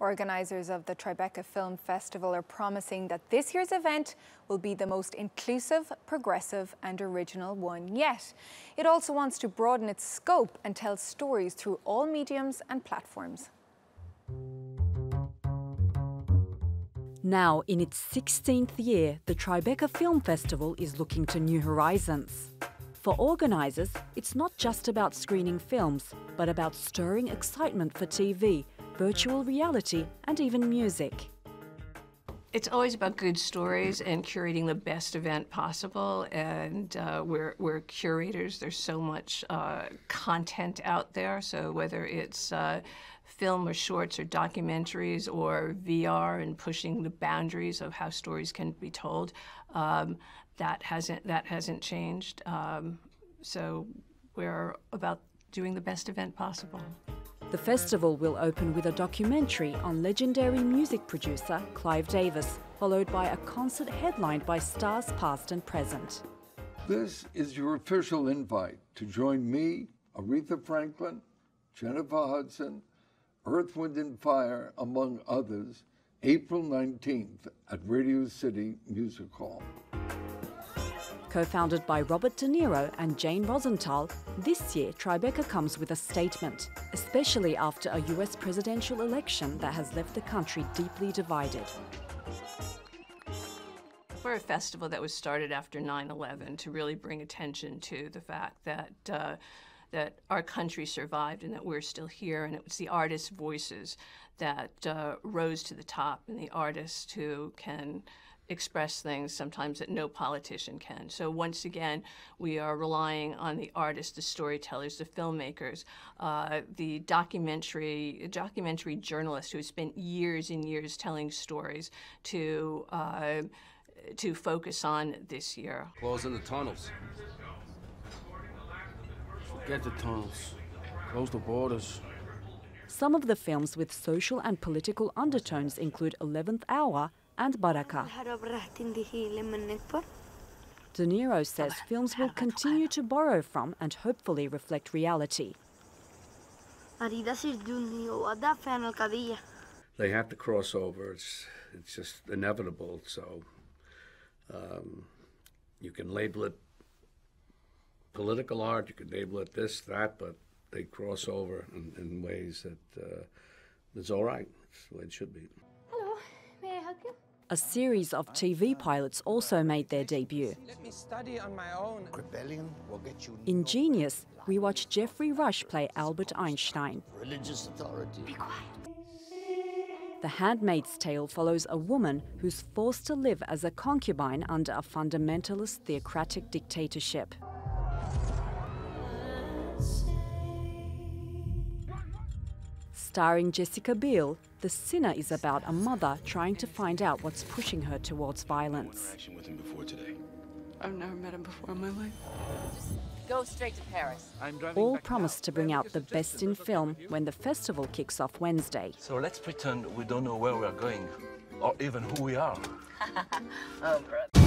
Organisers of the Tribeca Film Festival are promising that this year's event will be the most inclusive, progressive and original one yet. It also wants to broaden its scope and tell stories through all mediums and platforms. Now, in its 16th year, the Tribeca Film Festival is looking to new horizons. For organisers, it's not just about screening films, but about stirring excitement for TV, virtual reality and even music. It's always about good stories and curating the best event possible, and we're curators. There's so much content out there, so whether it's film or shorts or documentaries or VR and pushing the boundaries of how stories can be told, that hasn't changed. So we're about doing the best event possible. The festival will open with a documentary on legendary music producer Clive Davis, followed by a concert headlined by stars past and present. This is your official invite to join me, Aretha Franklin, Jennifer Hudson, Earth, Wind and Fire, among others, April 19th at Radio City Music Hall. Co-founded by Robert De Niro and Jane Rosenthal, this year Tribeca comes with a statement, especially after a US presidential election that has left the country deeply divided. We're a festival that was started after 9/11 to really bring attention to the fact that that our country survived and that we're still here, and it was the artists' voices that rose to the top, and the artists who can express things sometimes that no politician can. So once again, we are relying on the artists, the storytellers, the filmmakers, the documentary journalists who spent years and years telling stories to focus on this year. Closing the tunnels. Forget the tunnels. Close the borders. Some of the films with social and political undertones include 11th Hour and Baraka. De Niro says films will continue to borrow from and hopefully reflect reality. They have to cross over. It's just inevitable. So you can label it political art, you can label it this, that, but they cross over in ways that is all right. It's the way it should be. Hello, may I help you? A series of TV pilots also made their debut. Let me study on my own. Rebellion will get you. In Genius, we watch Jeffrey Rush play Albert Einstein. Religious authority. Be quiet. The Handmaid's Tale follows a woman who's forced to live as a concubine under a fundamentalist theocratic dictatorship. Starring Jessica Biel, The Sinner is about a mother trying to find out what's pushing her towards violence. Interaction with him before today. I've never met him before in my life. Go straight to Paris. All promise to bring out the best in film when the festival kicks off Wednesday. So let's pretend we don't know where we're going, or even who we are. Oh, brother.